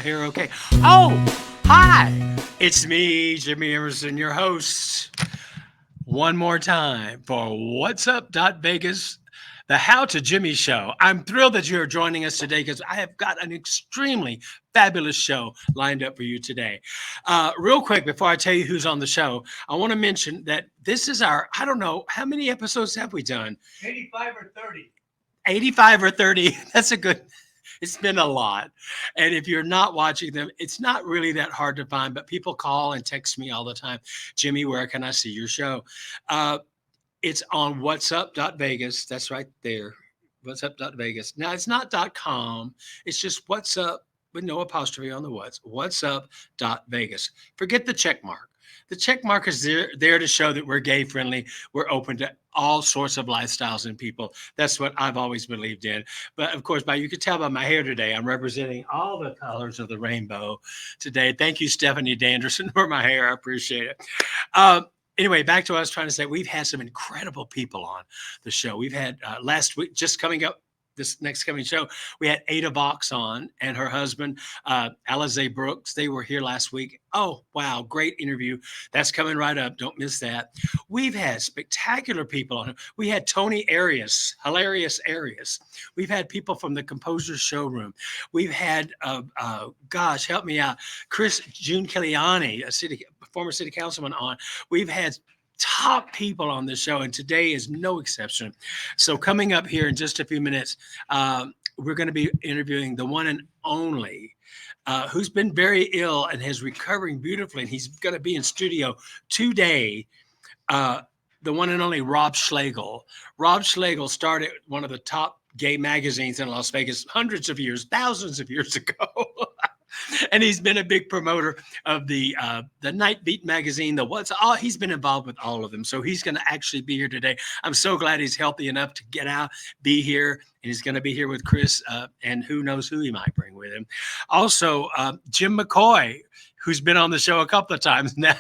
hair okay? Oh, hi. It's me, Jimmy Emerson, your host. One more time for What's Up Vegas, the How to Jimmy Show. I'm thrilled that you're joining us today because I have got an extremely fabulous show lined up for you today. Real quick, before I tell you who's on the show, I want to mention that this is I don't know, how many episodes have we done? 85 or 30. 85 or 30. That's a good. It's been a lot. And if you're not watching them, it's not really that hard to find, but people call and text me all the time. Jimmy, where can I see your show? It's on whatsup.vegas. That's right there. Whatsup.vegas. Now, it's not .com. It's just what's up with no apostrophe on the whatsup.vegas. Forget the check mark. The check mark is there to show that we're gay friendly. We're open to all sorts of lifestyles and people. That's what I've always believed in. But of course, you could tell by my hair today, I'm representing all the colors of the rainbow today. Thank you, Stephanie Danderson, for my hair. I appreciate it. Anyway, back to what I was trying to say. We've had some incredible people on the show. We've had last week, just coming up, this next coming show, we had Ada Vox on and her husband, Alize Brooks. They were here last week. Oh, wow. Great interview. That's coming right up. Don't miss that. We've had spectacular people on. We had Tony Arias, hilarious Arias. We've had people from the Composer's Showroom. We've had, gosh, help me out, June Kellyani, former city councilman on. We've had top people on the show, and today is no exception. So coming up here in just a few minutes, we're going to be interviewing the one and only, who's been very ill and is recovering beautifully, and he's going to be in studio today, the one and only Rob Schlegel. Rob Schlegel started one of the top gay magazines in Las Vegas hundreds of years, thousands of years ago. And he's been a big promoter of the Night Beat magazine, he's been involved with all of them. So he's going to actually be here today. I'm so glad he's healthy enough to get out, be here, and he's going to be here with Chris, and who knows who he might bring with him. Also, Jim McCoy, who's been on the show a couple of times now.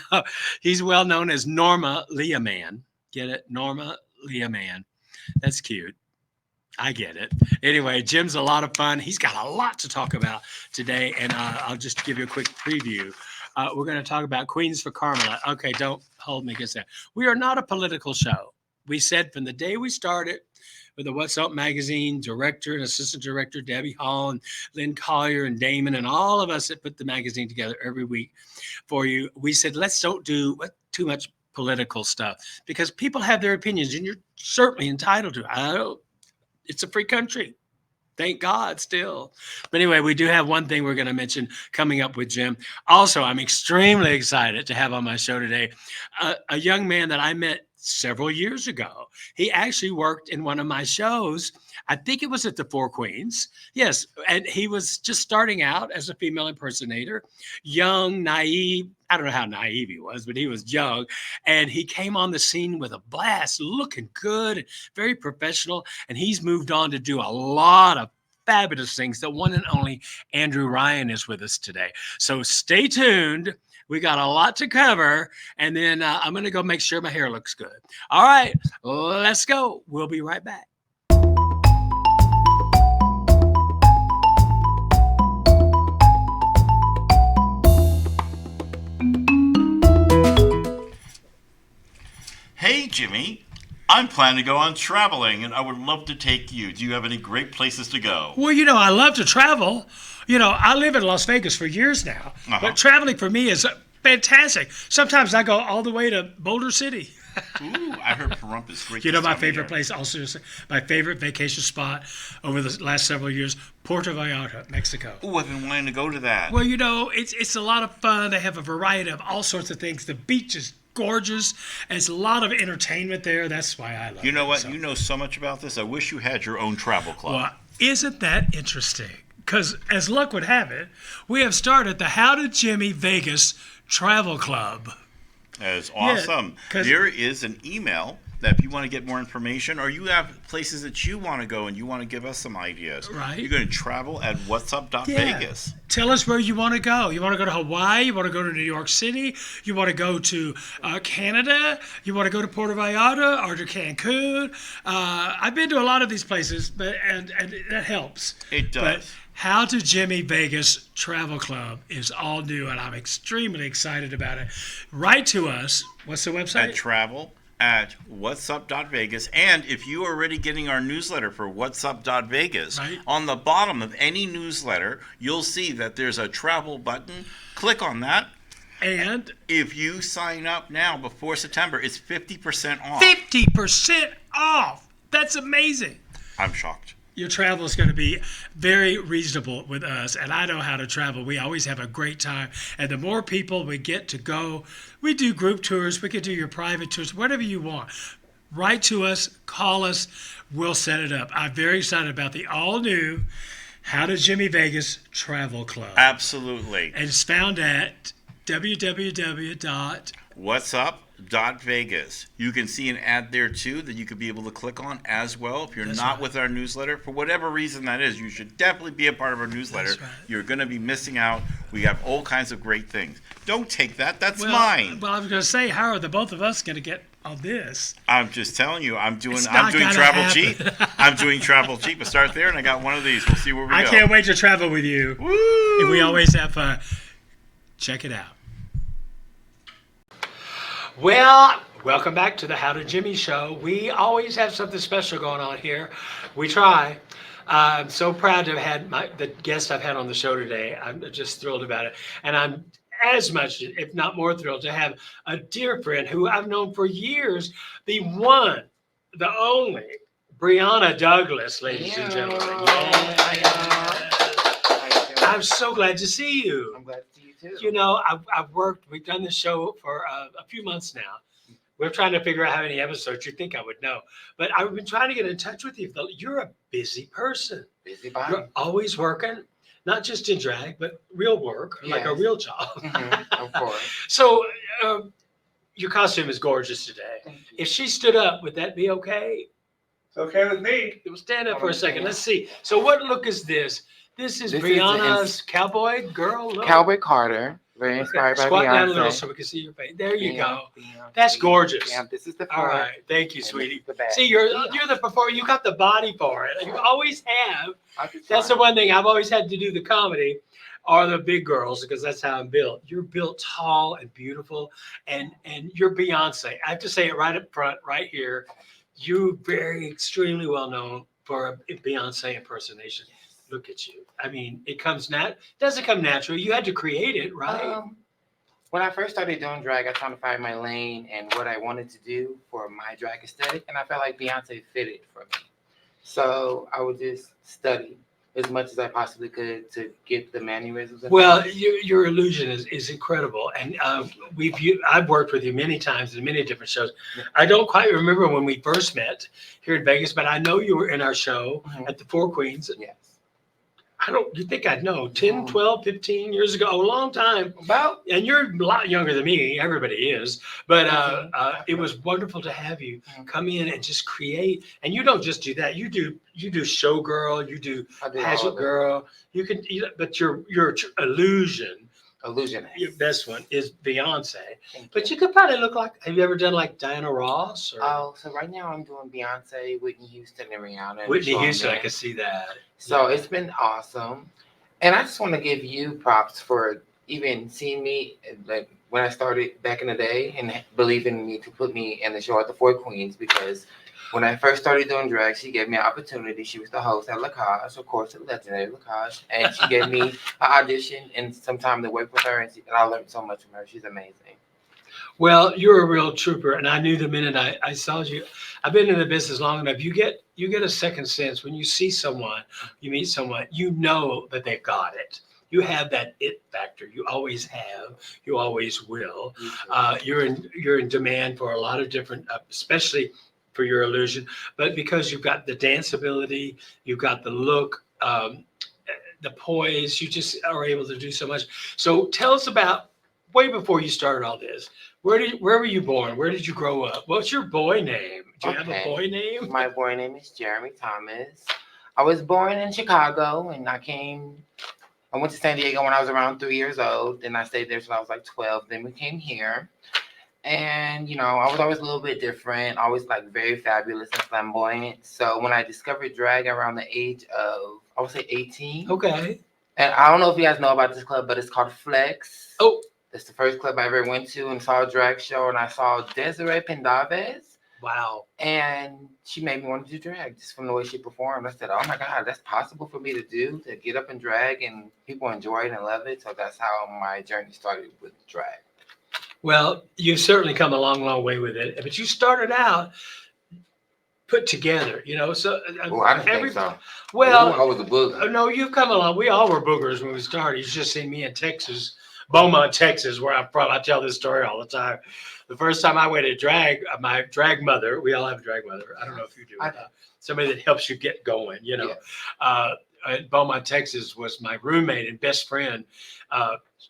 He's well known as Norma Leaman. Get it? Norma Leaman. That's cute. I get it. Anyway, Jim's a lot of fun. He's got a lot to talk about today, and I'll just give you a quick preview. We're going to talk about Queens for Carmela. Okay, don't hold me against that. We are not a political show. We said from the day we started with the What's Up magazine director and assistant director, Debbie Hall and Lynn Collier and Damon and all of us that put the magazine together every week for you, we said, let's don't do too much political stuff because people have their opinions, and you're certainly entitled to. It's a free country. Thank God still. But anyway, we do have one thing we're going to mention coming up with Jim. Also, I'm extremely excited to have on my show today a young man that I met several years ago. He actually worked in one of my shows. I think it was at the Four Queens. Yes. And he was just starting out as a female impersonator, young, naive. I don't know how naive he was, but he was young. And he came on the scene with a blast, looking good, very professional. And he's moved on to do a lot of fabulous things. The one and only Andrew Ryan is with us today. So stay tuned. We got a lot to cover. And then I'm going to go make sure my hair looks good. All right, let's go. We'll be right back. Hey, Jimmy, I'm planning to go on traveling, and I would love to take you. Do you have any great places to go? Well, I love to travel. I live in Las Vegas for years now, but traveling for me is fantastic. Sometimes I go all the way to Boulder City. Ooh, I heard Pahrump is great. My favorite place, also my favorite vacation spot over the last several years, Puerto Vallarta, Mexico. Ooh, I've been wanting to go to that. Well, it's a lot of fun. They have a variety of all sorts of things. The beach is gorgeous, and it's a lot of entertainment there. That's why I love it. You know what? So. You know so much about this. I wish you had your own travel club. Well, isn't that interesting? Because as luck would have it, we have started the How to Jimmy Vegas Travel Club. That is awesome. Yeah, there is an email that if you want to get more information or you have places that you want to go and you want to give us some ideas, right? You're going to travel at whatsup.vegas. Tell us where you want to go. You want to go to Hawaii? You want to go to New York City? You want to go to Canada? You want to go to Puerto Vallarta or to Cancun? I've been to a lot of these places, and that helps. It does. But How to Jimmy Vegas Travel Club is all new, and I'm extremely excited about it. Write to us. What's the website? At travel@whatsup.vegas. And if you are already getting our newsletter for whatsup.vegas, Right. on the bottom of any newsletter, you'll see that there's a travel button. Click on that. And if you sign up now before September, it's 50% off. 50% off. That's amazing. I'm shocked. Your travel is going to be very reasonable with us, and I know how to travel. We always have a great time, and the more people we get to go, we do group tours, we can do your private tours, whatever you want. Write to us, call us, we'll set it up. I'm very excited about the all-new How to Jimmy Vegas Travel Club. Absolutely. And it's found at www.whatsup.vegas. You can see an ad there too that you could be able to click on as well. If you're not with our newsletter, for whatever reason that is, you should definitely be a part of our newsletter. That's right. You're going to be missing out. We have all kinds of great things. Don't take that. That's mine. Well, I was going to say, how are the both of us going to get on this? I'm just telling you, I'm doing not travel gonna cheap. I'm doing travel cheap. I start there, and I got one of these. We'll see where we go. I can't wait to travel with you. Woo! And we always have fun. Check it out. Well, welcome back to the How to Jimmy Show. We always have something special going on here. We try. I'm so proud to have had the guest I've had on the show today. I'm just thrilled about it. And I'm as much, if not more thrilled, to have a dear friend who I've known for years, the one, the only, Brianna Douglas, ladies and gentlemen. I'm so glad to see you. I'm glad to see you too. You know, we've done this show for a few months now. We're trying to figure out how many episodes. You'd think I would know. But I've been trying to get in touch with you. You're a busy person. Busy body. You're always working, not just in drag, but real work, like a Yes. real job. Of course. So your costume is gorgeous today. Thank you. If she stood up, would that be okay? It's okay with me. We'll stand up for a second. Let's see. So what look is this? This is This is Brianna's cowboy girl look. Cowboy Carter. Very inspired by Squat Beyonce. down a little so we can see your face. There you go. Beyonce. That's gorgeous. Yeah, this is the All front. right. Thank you, and sweetie. this is the back. See, you're the performer. You got the body for it. You always have. I just That's the tried. one thing I've always had to do the comedy are the big girls because that's how I'm built. You're built tall and beautiful, and you're Beyonce. I have to say it right up front, right here. You're very extremely well known for a Beyonce impersonation. Look at you. I mean, it doesn't come natural. You had to create it, right? When I first started doing drag, I was trying to find my lane and what I wanted to do for my drag aesthetic, and I felt like Beyonce fitted for me. So I would just study as much as I possibly could to get the mannerisms. Well, your illusion is incredible, and I've worked with you many times in many different shows. I don't quite remember when we first met here in Vegas, but I know you were in our show at the Four Queens. Yes. You think I'd know 10, 12, 15 years ago, a long time. About And you're a lot younger than me. Everybody is. But it was wonderful to have you come in and just create. And you don't just do that. You do showgirl. You do pageant girl. But your illusion. Your best one is Beyonce. But you could probably look like. Have you ever done like Diana Ross? Or so right now I'm doing Beyonce, Whitney Houston, and Rihanna. Whitney Houston. I can see that. So it's been awesome. And I just want to give you props for even seeing me like when I started back in the day and believing in me to put me in the show at the Four Queens, because when I first started doing drag, she gave me an opportunity. She was the host at La Cage, of course, the legendary La Cage. And she gave me an audition and some time to work with her. And I learned so much from her. She's amazing. Well, you're a real trooper, and I knew the minute I saw you. I've been in the business long enough. You get a second sense when you see someone, you meet someone, you know that they've got it. You have that it factor. You always have. You always will. You're in demand for a lot of different, especially for your illusion, but because you've got the dance ability, you've got the look, the poise, you just are able to do so much. So tell us about way before you started all this. Where were you born? Where did you grow up? What's your boy name? Do you have a boy name? My boy name is Jeremy Thomas. I was born in Chicago, and I went to San Diego when I was around 3 years old. Then I stayed there till I was like 12. Then we came here. And, I was always a little bit different, always like very fabulous and flamboyant. So when I discovered drag around the age of I would say 18. Okay. And I don't know if you guys know about this club, but it's called Flex. Oh. It's the first club I ever went to and saw a drag show, and I saw Desiree Pendaves. Wow. And she made me want to do drag just from the way she performed. I said, oh my God, that's possible for me to do, to get up and drag, and people enjoy it and love it. So that's how my journey started with drag. Well, you've certainly come a long, long way with it. But you started out put together, you know. So I didn't think so. Well, I was a booger. No, you've come along. We all were boogers when we started. You just seen me in Texas, Beaumont, Texas, where I'm from. I tell this story all the time. The first time I went to drag, my drag mother, we all have a drag mother. I don't know if you do. Somebody that helps you get going, you know. Yeah. At Beaumont, Texas was my roommate and best friend.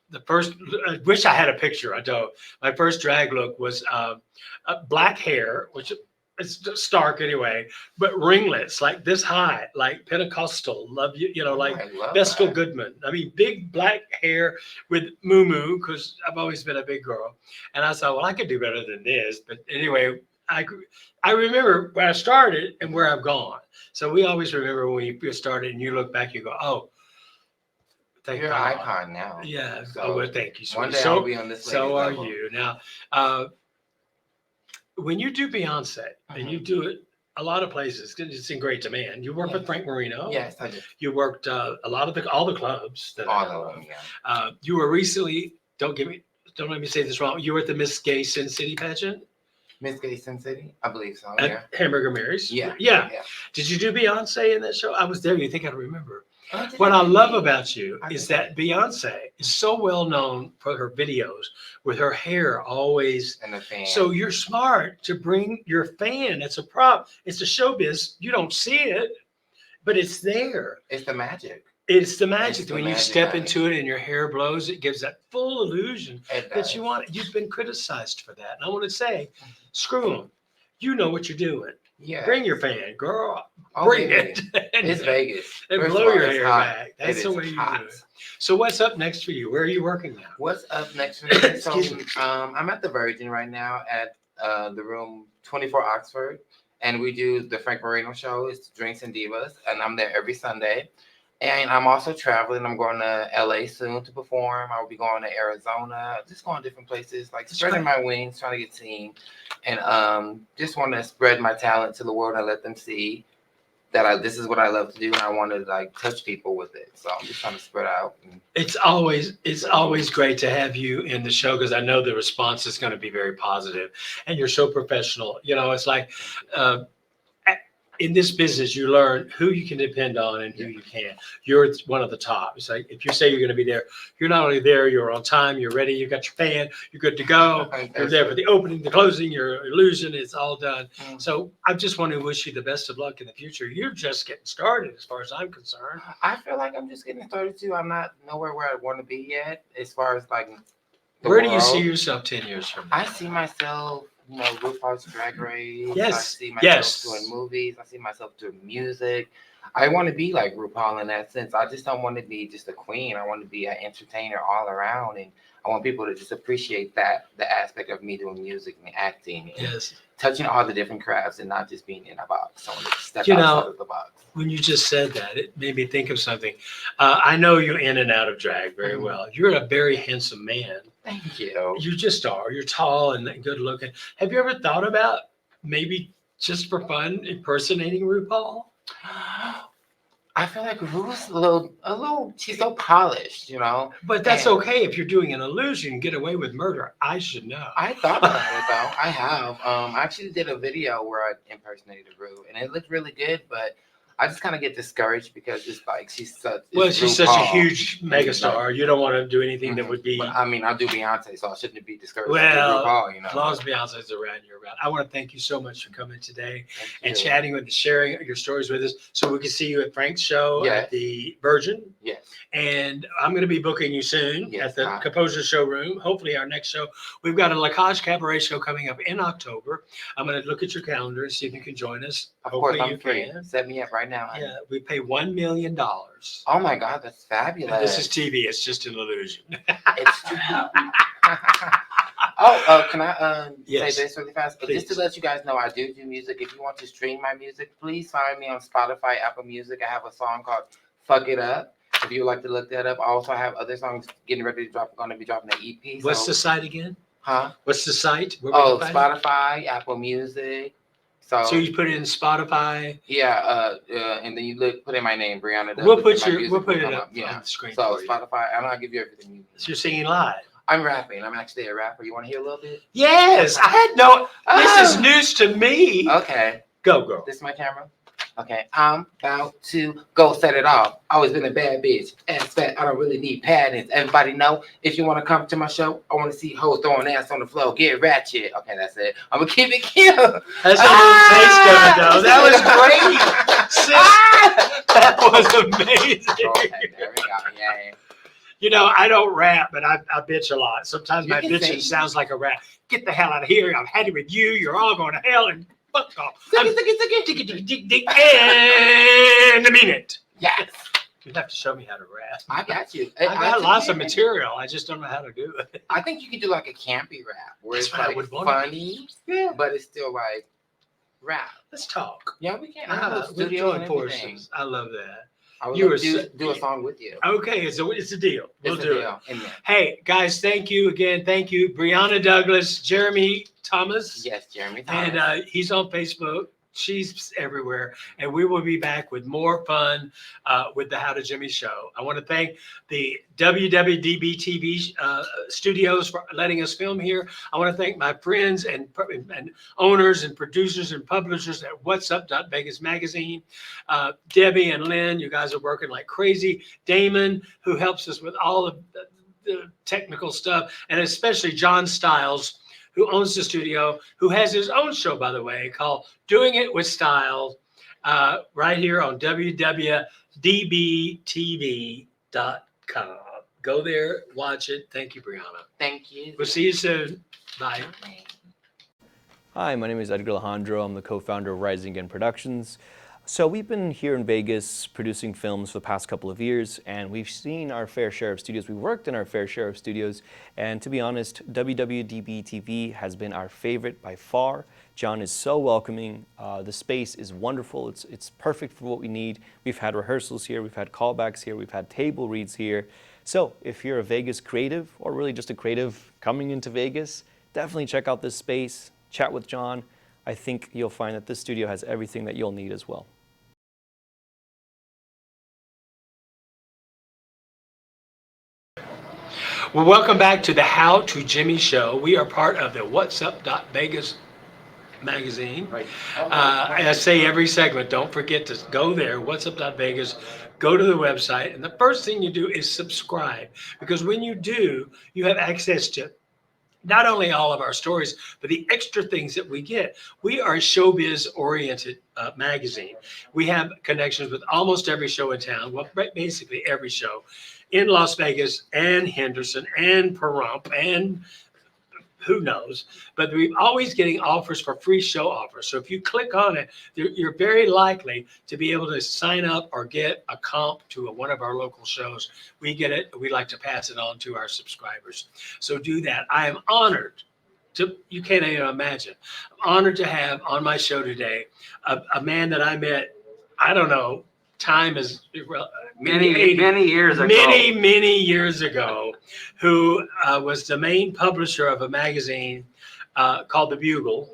The first, I wish I had a picture. I don't. My first drag look was black hair, which it's stark anyway, but ringlets like this high, like Pentecostal, love you, you know, like Vestal Goodman. I mean, big black hair with moo because I've always been a big girl. And I thought, well, I could do better than this. But anyway, I remember where I started and where I've gone. So we always remember when you started and you look back, you go, oh, thank You're God. an icon now. Yeah. So, well, thank you. One day I'll be on this. So are you. Now, when you do Beyonce and you do it a lot of places, it's in great demand. You work with Frank Marino. Yes, I did. You worked a lot of all the clubs. All of them, yeah. You were recently, don't let me say this wrong. You were at the Miss Gay Sin City pageant. Miss Gay Sin City, I believe so. At yeah. Hamburger Mary's. Yeah. Did you do Beyonce in that show? I was there. You think I'd remember? What I love about you is that Beyonce is so well known for her videos with her hair always. And the fan. So you're smart to bring your fan. It's a prop. It's a showbiz. You don't see it, but it's there. It's the magic. It's the magic. When you step into it and your hair blows, it gives that full illusion that you want. You've been criticized for that. And I want to say, screw them. You know what you're doing. Yeah. Bring your fan, girl. Bring it. It's Vegas. And blow your hair back. That's the way you do it. So what's up next for you? Where are you working now? What's up next for me? So I'm at the Virgin right now at the room 24 Oxford. And we do the Frank Marino show. It's Drinks and Divas. And I'm there every Sunday. And I'm also traveling. I'm going to LA soon to perform. I'll be going to Arizona, just going to different places, like spreading my wings, trying to get seen. And just want to spread my talent to the world and let them see that this is what I love to do. And I want to like touch people with it. So I'm just trying to spread out. It's always great to have you in the show because I know the response is going to be very positive. And you're so professional. You know, it's like, in this business, you learn who you can depend on and who you can't. You're one of the top. It's like if you say you're going to be there, you're not only there, you're on time, you're ready, you got your fan, you're good to go. You're there for the opening, the closing, your illusion, it's all done. So I just want to wish you the best of luck in the future. You're just getting started as far as I'm concerned. I feel like I'm just getting started too. I'm not nowhere where I want to be yet as far as like where do you see yourself 10 years from now? I see myself, you know, RuPaul's Drag Race. Yes. I see myself doing movies. I see myself doing music. I want to be like RuPaul in that sense. I just don't want to be just a queen. I want to be an entertainer all around. And I want people to just appreciate that, the aspect of me doing music and acting. And touching all the different crafts and not just being in a box. I want to step outside of the box. When you just said that, it made me think of something. I know you're in and out of drag very well. You're a very handsome man. Thank you. You just are. You're tall and good looking. Have you ever thought about maybe just for fun impersonating RuPaul? I feel like Ru's a little. She's so polished, you know. But that's okay if you're doing an illusion. Get away with murder. I should know. I thought about it though. I have. I actually did a video where I impersonated Ru, and it looked really good, but I just kind of get discouraged because it's like she's such a huge megastar. You don't want to do anything that would be. But, I mean, I'll do Beyonce, so I shouldn't be discouraged. Well, RuPaul, you know. As long as Beyonce's around, you're around. I want to thank you so much for coming today and chatting with us, sharing your stories with us, so we can see you at Frank's show at the Virgin. Yes. And I'm going to be booking you soon at the Composer Showroom. Hopefully, our next show. We've got a La Cage Cabaret show coming up in October. I'm going to look at your calendar and see if you can join us. Of course, I'm free. Set me up right now. Yeah, we pay $1 million. Oh my God, that's fabulous. And this is TV. It's just an illusion. It's true. Can I say this really fast? Please. Just to let you guys know, I do music. If you want to stream my music, please find me on Spotify, Apple Music. I have a song called Fuck It Up. If you would like to look that up, I also have other songs getting ready to drop. I'm going to be dropping an EP. What's the site again? Huh? What's the site? Spotify, Apple Music. So you put it in Spotify. Yeah, and then you put in my name, Brianna. We'll put it up on the screen. So Spotify, and I'll give you everything you need. So you're singing live. I'm rapping. I'm actually a rapper. You want to hear a little bit? Yes, I had no. This is news to me. Okay, go girl. This is my camera. Okay, I'm about to go set it off. Always been a bad bitch. Ass fat, I don't really need paddings. Everybody know, if you want to come to my show, I want to see hoes throwing ass on the floor. Get ratchet. Okay, that's it. I'm going to keep it cute. That's a little taste of it, though. That was great. Sis, that was amazing. Okay, there we go. Yeah. You know, I don't rap, but I bitch a lot. Sometimes my bitching sounds like a rap. Get the hell out of here. I've had it with you. You're all going to hell and fuck off. In a minute. Yes. You'd have to show me how to rap. I got you. I got lots of material. I just don't know how to do it. I think you could do like a campy rap where That's it's what I like would want. funny, but it's still like rap. Let's talk. Yeah, we can. I have a studio and everything. I love that. I would love to do a song with you. Okay, so it's a deal. We'll do it. Amen. Hey, guys, thank you again. Thank you. Brianna Douglas, Jeremy Thomas. Yes, Jeremy Thomas. And he's on Facebook. She's everywhere. And we will be back with more fun with the How to Jimmy Show. I want to thank the WWDBTV studios for letting us film here. I want to thank my friends and owners and producers and publishers at What's Up Vegas Magazine. Debbie and Lynn, you guys are working like crazy. Damon, who helps us with all of the technical stuff, and especially John Stiles, who owns the studio, who has his own show, by the way, called Doing It with Style, right here on WWDBTV.com. Go there, watch it. Thank you, Brianna. Thank you. We'll see you soon. Bye. Hi, my name is Edgar Alejandro. I'm the co-founder of Rising Again Productions. So we've been here in Vegas producing films for the past couple of years, and we've seen our fair share of studios. We've worked in our fair share of studios, and to be honest, WWDB-TV has been our favorite by far. John is so welcoming. The space is wonderful. It's perfect for what we need. We've had rehearsals here. We've had callbacks here. We've had table reads here. So if you're a Vegas creative, or really just a creative coming into Vegas, definitely check out this space, chat with John. I think you'll find that this studio has everything that you'll need as well. Well, welcome back to the How to Jimmy Show. We are part of the What's Up Vegas magazine. Right. And I say every segment, don't forget to go there, What's Up Vegas, go to the website, and the first thing you do is subscribe, because when you do, you have access to not only all of our stories, but the extra things that we get. We are a showbiz-oriented magazine. We have connections with almost every show in town, well, basically every show in Las Vegas and Henderson and Pahrump and who knows, but we're always getting offers for free show offers. So if you click on it, you're very likely to be able to sign up or get a comp to one of our local shows. We get it. We like to pass it on to our subscribers. So do that. I am honored to, you can't even imagine, I'm honored to have on my show today a man that I met, I don't know, time is many years ago. Many years ago, who was the main publisher of a magazine called The Bugle.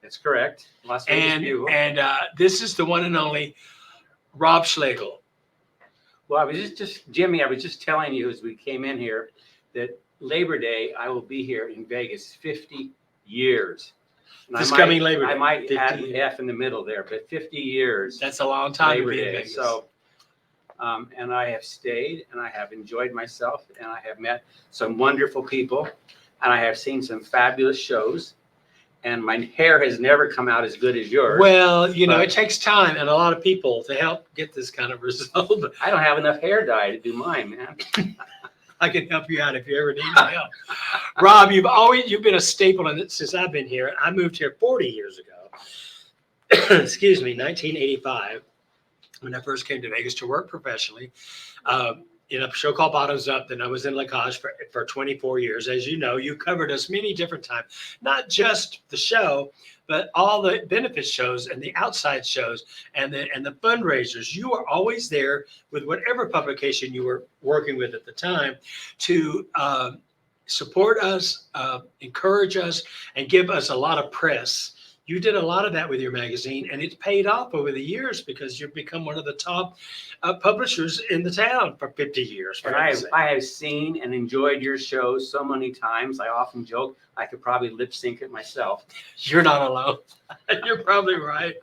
That's correct. Las Vegas Bugle. And this is the one and only Rob Schlegel. Well, I was just Jimmy, I was just telling you as we came in here that Labor Day, I will be here in Vegas 50 years. This coming Labor Day. I might add an F in the middle there, but 50 years. That's a long time Labor to be in Day. Vegas. So, and I have stayed and I have enjoyed myself and I have met some wonderful people and I have seen some fabulous shows. And my hair has never come out as good as yours. Well, you know, it takes time and a lot of people to help get this kind of result. I don't have enough hair dye to do mine, man. I can help you out if you ever need my help. Rob, you've been a staple in it since I've been here. I moved here 40 years ago. Excuse me, 1985, when I first came to Vegas to work professionally. in a show called Bottoms Up. Then I was in Lacage for 24 years. As you know, you covered us many different times, not just the show, but all the benefit shows and the outside shows and the fundraisers. You were always there with whatever publication you were working with at the time to support us, encourage us, and give us a lot of press. You did a lot of that with your magazine, and it's paid off over the years because you've become one of the top publishers in the town for 50 years. And I have seen and enjoyed your shows so many times. I often joke I could probably lip sync it myself. You're not alone. You're probably right.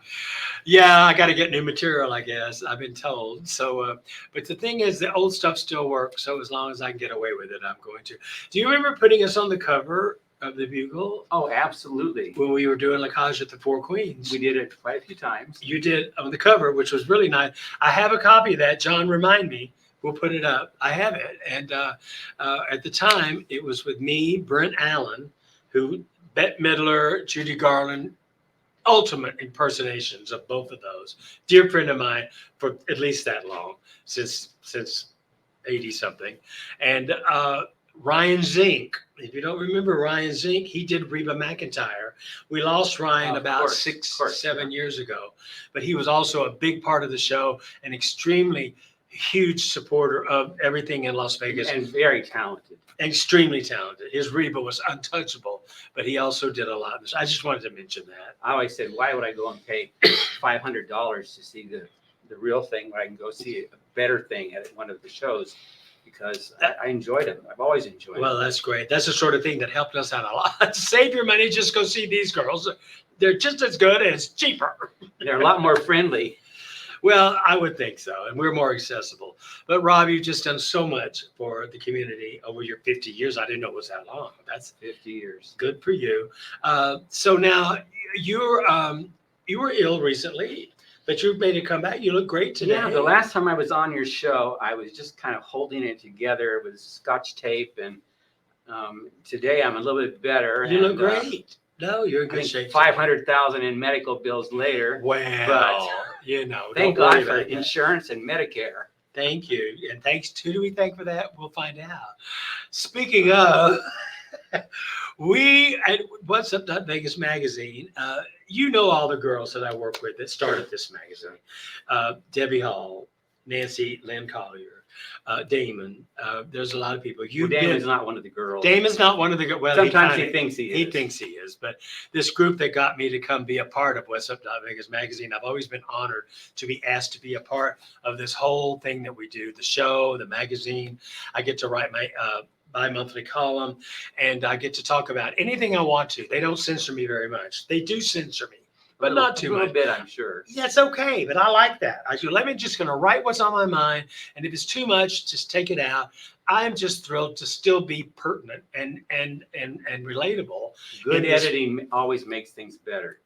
Yeah, I got to get new material, I guess. I've been told. So, but the thing is, the old stuff still works. So as long as I can get away with it, I'm going to. Do you remember putting us on the cover of the Bugle? Oh, absolutely. When we were doing Lacage at the Four Queens. We did it quite a few times. You did on the cover, which was really nice. I have a copy of that. John, remind me. We'll put it up. I have it. And at the time, it was with me, Brent Allen, who Bette Midler, Judy Garland, ultimate impersonations of both of those. Dear friend of mine for at least that long, since 80 something. And Ryan Zink. If you don't remember Ryan Zink, he did Reba McEntire. We lost Ryan about 6-7 years ago, but he was also a big part of the show, an extremely huge supporter of everything in Las Vegas. And very talented. Extremely talented. His Reba was untouchable, but he also did a lot. I just wanted to mention that. I always said, why would I go and pay $500 to see the real thing when I can go see a better thing at one of the shows? Because I enjoyed it. I've always enjoyed it. Well, that's great. That's the sort of thing that helped us out a lot. Save your money, just go see these girls. They're just as good and it's cheaper. They're a lot more friendly. Well, I would think so. And we're more accessible. But Rob, you've just done so much for the community over your 50 years. I didn't know it was that long. That's 50 years. Good for you. So now you were ill recently, but you made a comeback. You look great today. Yeah, the last time I was on your show, I was just kind of holding it together with Scotch tape. And today I'm a little bit better. You look great. No, you're in good shape. 500,000 in medical bills later. Well, but thank God for insurance and Medicare. Thank you. And thanks to, who do we thank for that? We'll find out. Speaking of, we at What's Up Vegas magazine, you know all the girls that I work with that started this magazine. Debbie Hall, Nancy Lynn Collier, Damon. There's a lot of people. Damon's not one of the girls. Damon's not one of the girls. Well, sometimes he thinks he is. He thinks he is. But this group that got me to come be a part of What's Up Vegas magazine, I've always been honored to be asked to be a part of this whole thing that we do, the show, the magazine. I get to write my bi-monthly column, and I get to talk about anything I want to. They don't censor me very much. They do censor me, but not too much. A little bit, I'm sure. That's okay, but I like that. I do. Let me just going to write what's on my mind, and if it's too much, just take it out. I'm just thrilled to still be pertinent and relatable. Good editing always makes things better.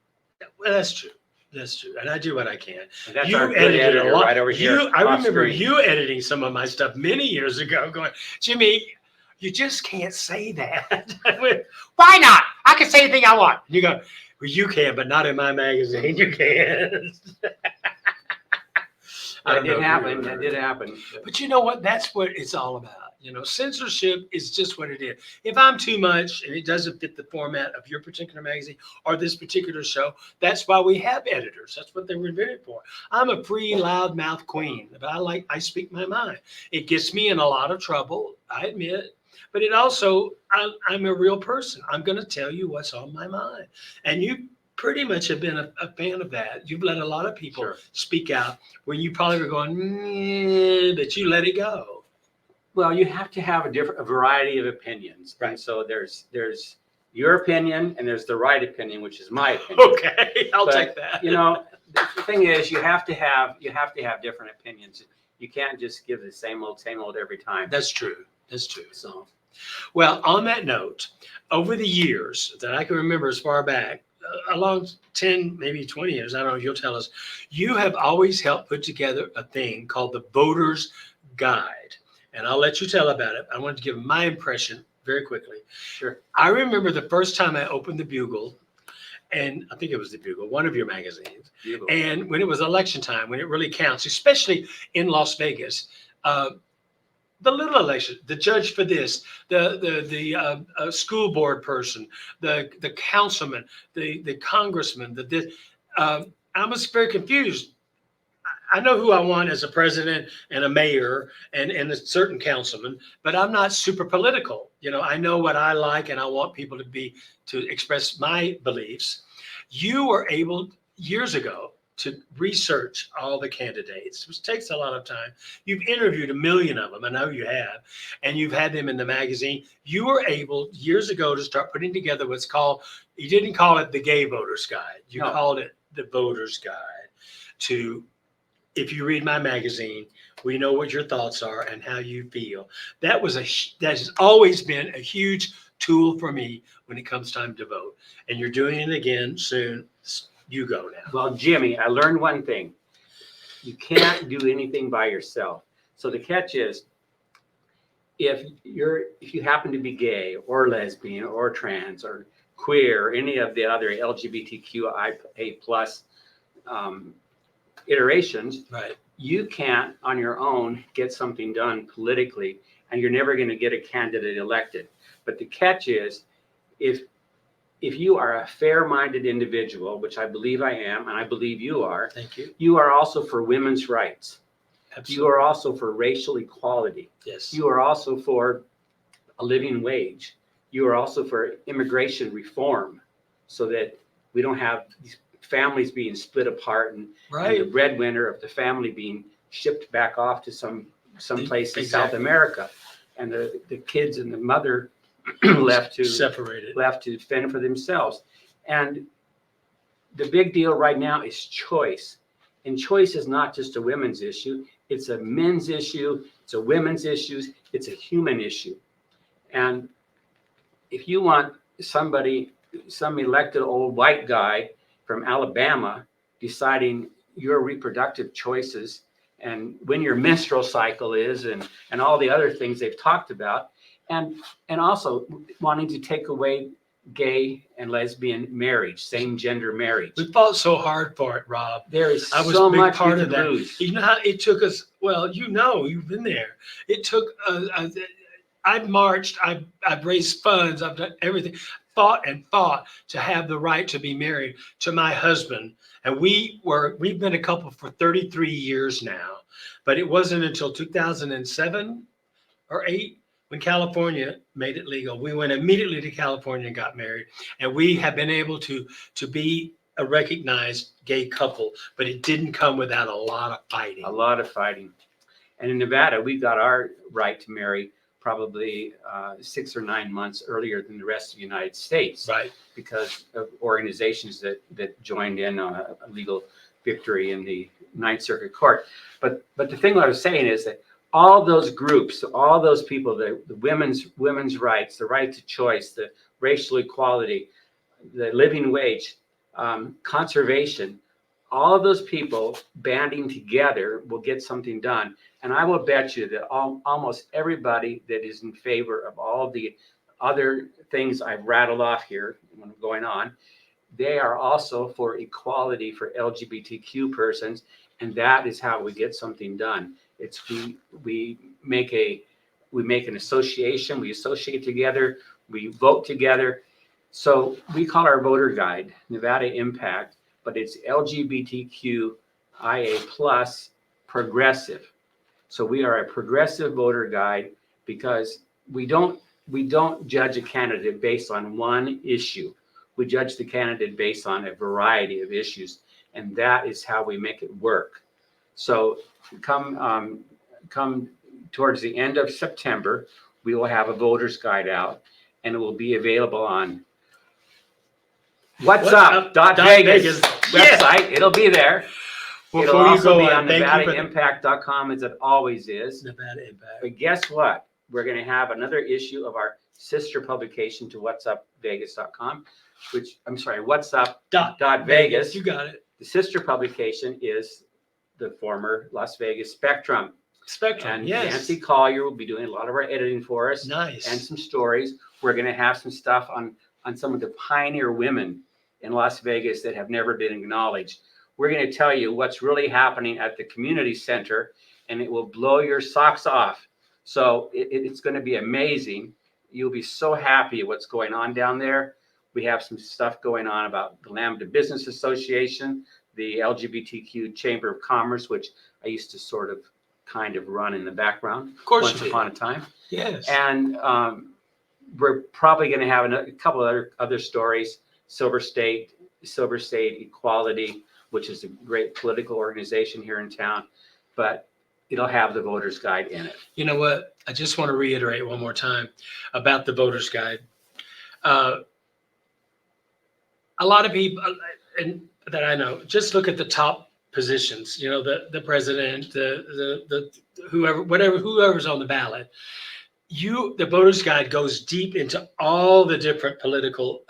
Well, that's true. That's true, and I do what I can. And that's our good editor right over here. I remember you editing some of my stuff many years ago, going, Jimmy, you just can't say that. I went, why not? I can say anything I want. And you go, well, you can, but not in my magazine. You can. That did happen. That did happen. But you know what? That's what it's all about. Censorship is just what it is. If I'm too much and it doesn't fit the format of your particular magazine or this particular show, that's why we have editors. That's what they were invented for. I'm a free, loudmouth queen, but I speak my mind. It gets me in a lot of trouble, I admit. But it also, I'm a real person. I'm going to tell you what's on my mind. And you pretty much have been a fan of that. You've let a lot of people speak out when you probably were going, but you let it go. Well, you have to have a variety of opinions. Right. And so there's your opinion and there's the right opinion, which is my opinion. Okay, I'll take that. The thing is, you have to have different opinions. You can't just give the same old every time. That's true. That's true. So, well, on that note, over the years that I can remember as far back, along 10, maybe 20 years, I don't know, you'll tell us, you have always helped put together a thing called the Voter's Guide. And I'll let you tell about it. I wanted to give my impression very quickly. Sure. I remember the first time I opened the Bugle, and I think it was the Bugle, one of your magazines. Bugle. And when it was election time, when it really counts, especially in Las Vegas, the little elections, the judge for this, the school board person, the councilman, the congressman, this. I was very confused. I know who I want as a president and a mayor and a certain councilman, but I'm not super political. I know what I like, and I want people to express my beliefs. You were able years ago to research all the candidates, which takes a lot of time. You've interviewed 1 million of them. I know you have, and you've had them in the magazine. You were able years ago to start putting together what's called, you didn't call it the Gay Voters Guide. You called it the Voters Guide to, if you read my magazine, we know what your thoughts are and how you feel. That has always been a huge tool for me when it comes time to vote. And you're doing it again soon. You go now. Well, Jimmy, I learned one thing. You can't do anything by yourself. So the catch is, if you happen to be gay or lesbian or trans or queer, or any of the other LGBTQIA plus iterations, right, you can't on your own get something done politically, and you're never going to get a candidate elected. But the catch is, if you are a fair-minded individual, which I believe I am, and I believe you are, thank you. You are also for women's rights. Absolutely. You are also for racial equality. Yes. You are also for a living wage. You are also for immigration reform, so that we don't have these families being split apart and the breadwinner of the family being shipped back off to some place in South America, and the kids and the mother left to fend for themselves. And the big deal right now is choice. And choice is not just a women's issue. It's a men's issue. It's a women's issue. It's a human issue. And if you want some elected old white guy from Alabama deciding your reproductive choices and when your menstrual cycle is and all the other things they've talked about, and also wanting to take away gay and lesbian marriage, same gender marriage. We fought so hard for it, Rob. There is I was so a big much part you of could that. lose. You know how it took us? Well, you've been there. It took. I've marched. I've raised funds. I've done everything. Fought to have the right to be married to my husband, and we've been a couple for 33 years now. But it wasn't until 2007 or 8 when California made it legal. We went immediately to California and got married, and we have been able to be a recognized gay couple, but it didn't come without a lot of fighting. A lot of fighting. And in Nevada, we got our right to marry probably 6 or 9 months earlier than the rest of the United States, right? Because of organizations that joined in on a legal victory in the Ninth Circuit Court. But the thing I was saying is that all those groups, all those people, the women's rights, the right to choice, the racial equality, the living wage, conservation, all of those people banding together will get something done. And I will bet you that almost everybody that is in favor of all the other things I've rattled off here going on, they are also for equality for LGBTQ persons. And that is how we get something done. It's we make an association, we associate together, we vote together. So we call our voter guide Nevada Impact, but it's LGBTQIA plus progressive. So we are a progressive voter guide because we don't judge a candidate based on one issue. We judge the candidate based on a variety of issues, and that is how we make it work. So come towards the end of September, we will have a voter's guide out, and it will be available on WhatsUp.Vegas website. It'll be there. It'll also be on WWDBTV.com, as it always is. Nevada Impact. But guess what? We're going to have another issue of our sister publication to WhatsUpVegas.com, WhatsUp.Vegas. You got it. The sister publication is the former Las Vegas Spectrum. And yes. Nancy Collier will be doing a lot of our editing for us. Nice. And some stories. We're going to have some stuff on some of the pioneer women in Las Vegas that have never been acknowledged. We're going to tell you what's really happening at the community center, and it will blow your socks off. So it's going to be amazing. You'll be so happy at what's going on down there. We have some stuff going on about the Lambda Business Association, the LGBTQ Chamber of Commerce, which I used to kind of run in the background. Of course, once upon a time. Yes. And we're probably going to have a couple of other stories. Silver State Equality, which is a great political organization here in town, but it'll have the voter's guide in it. You know what? I just want to reiterate one more time about the voter's guide. A lot of people and that I know just look at the top positions. You know, the president, the whoever's on the ballot. The voter's guide goes deep into all the different political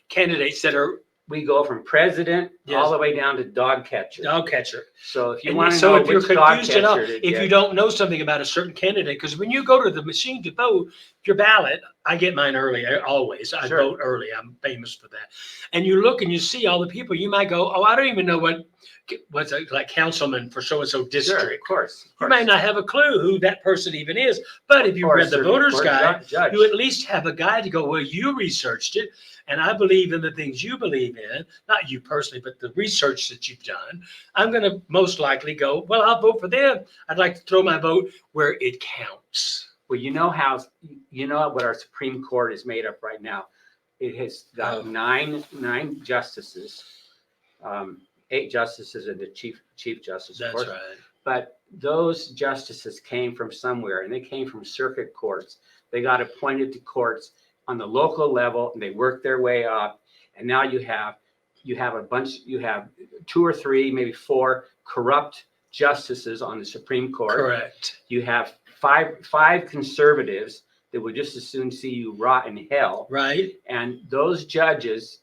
candidates that are. We go from president all the way down to dog catcher. Dog catcher. So if you want to know if you're which dog confused at all, catcher to if get, you don't know something about a certain candidate, because when you go to the machine to vote your ballot, I get mine early always. I vote early. I'm famous for that. And you look and you see all the people. You might go, oh, I don't even know what's like councilman for so and so district. Sure, of course. You may not have a clue who that person even is, but if you read the voter's guide, you at least have a guide to go, well, you researched it, and I believe in the things you believe in, not you personally, but the research that you've done. I'm going to most likely go, well, I'll vote for them. I'd like to throw my vote where it counts. Well, you know what our Supreme Court is made up right now. It has got nine justices, 8 justices and the chief justice. That's of course. right. But those justices came from somewhere, and they came from circuit courts. They got appointed to courts on the local level, and they worked their way up. And now you have 2 or 3, maybe 4 corrupt justices on the Supreme Court. Correct. You have five conservatives that would just as soon see you rot in hell. Right. And those justices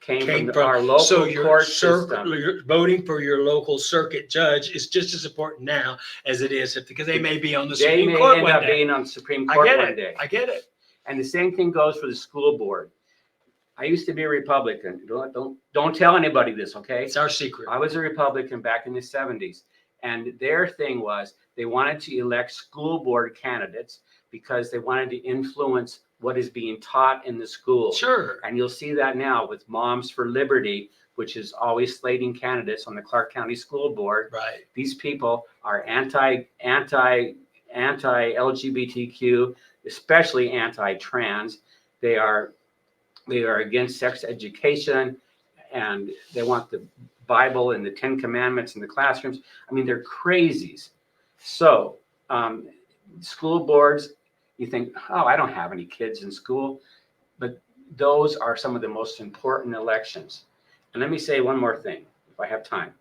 came from our local court system. Voting for your local circuit judge is just as important now as it is because they may be on the Supreme Court one day. They may end up being on the Supreme Court one day. I get it. And the same thing goes for the school board. I used to be a Republican. Don't tell anybody this, okay? It's our secret. I was a Republican back in the 70s. And their thing was they wanted to elect school board candidates because they wanted to influence what is being taught in the school. Sure. And you'll see that now with Moms for Liberty, which is always slating candidates on the Clark County School Board. Right. These people are anti-LGBTQ, especially anti-trans. They are against sex education, and they want the Bible and the 10 Commandments in the classrooms. I mean, they're crazies. So school boards, you think, oh, I don't have any kids in school, but those are some of the most important elections. And let me say one more thing, if I have time.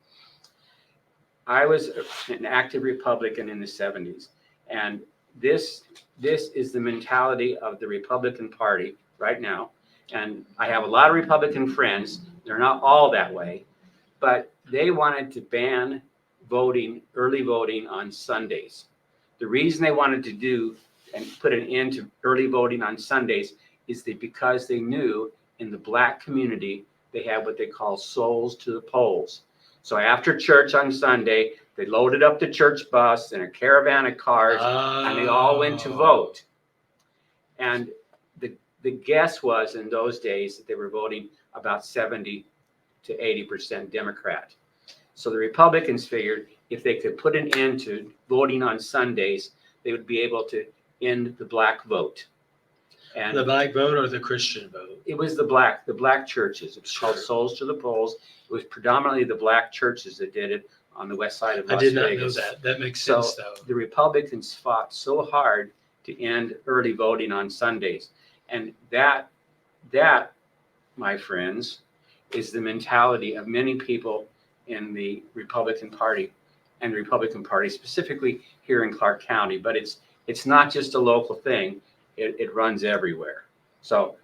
I was an active Republican in the 70s, and this is the mentality of the Republican Party right now. And I have a lot of Republican friends. They're not all that way, but they wanted to ban early voting on Sundays. The reason they wanted to do and put an end to early voting on Sundays is because they knew in the Black community, they had what they call souls to the polls. So after church on Sunday, they loaded up the church bus and a caravan of cars, and they all went to vote. And the guess was in those days that they were voting about 70 to 80% Democrat. So the Republicans figured if they could put an end to voting on Sundays, they would be able to end the Black vote. And the Black vote or the Christian vote? It was the black churches. It was called Souls to the Polls. It was predominantly the Black churches that did it on the west side of Las Vegas. I did not know that. That makes sense, though. The Republicans fought so hard to end early voting on Sundays. And that, my friends, is the mentality of many people in the Republican Party, and the Republican Party specifically here in Clark County. But it's not just a local thing. It runs everywhere. So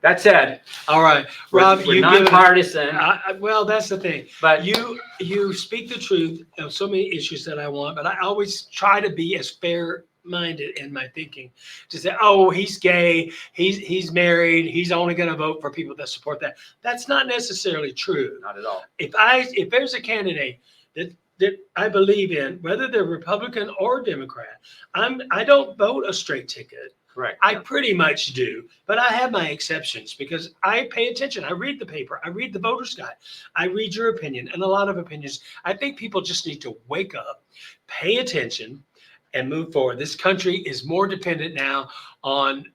that said, all right, Rob, we're nonpartisan. Well, that's the thing. But you speak the truth of so many issues that I want, but I always try to be as fair-minded in my thinking. To say, oh, he's gay, he's married, he's only going to vote for people that support that. That's not necessarily true. Not at all. If there's a candidate that that I believe in, whether they're Republican or Democrat. I don't vote a straight ticket. Correct. I pretty much do, but I have my exceptions because I pay attention. I read the paper. I read the voter's guide. I read your opinion and a lot of opinions. I think people just need to wake up, pay attention, and move forward. This country is more dependent now on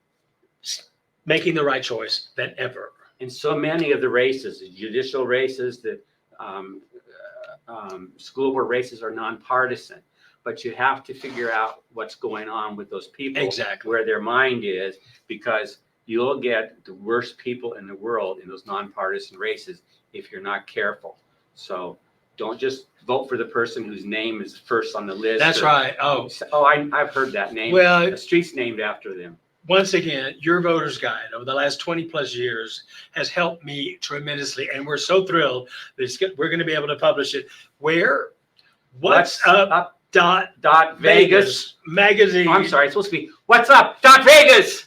making the right choice than ever. In so many of the races, the judicial races, the school board races are nonpartisan. But you have to figure out what's going on with those people, Exactly. where their mind is, because you'll get the worst people in the world in those nonpartisan races if you're not careful. So don't just vote for the person whose name is first on the list. That's right. I've heard that name. Well, the street's named after them. once again, your voter's guide over the last 20 plus years has helped me tremendously. And we're so thrilled that we're going to be able to publish it. Where? What's up? Vegas magazine. Oh, I'm sorry, it's supposed to be What's Up Vegas.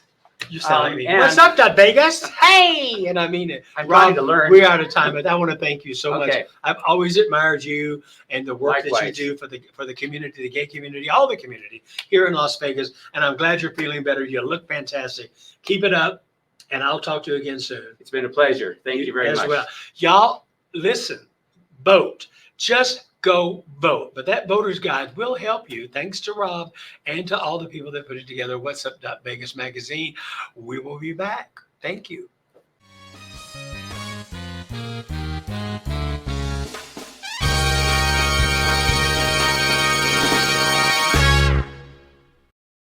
You sound like me. and- What's up, Vegas? Hey, and I mean it. I'm trying Rob, to learn. we're out of time, but I want to thank you so much. Okay. I've always admired you and the work that you Likewise. do for the community, the gay community, all the community here in Las Vegas. And I'm glad you're feeling better. You look fantastic. Keep it up, and I'll talk to you again soon. It's been a pleasure. Thank you very as much. well. Y'all, listen, vote. Just go vote. But that voter's guide will help you. Thanks to Rob and to all the people that put it together. What's Up Vegas magazine. We will be back. Thank you.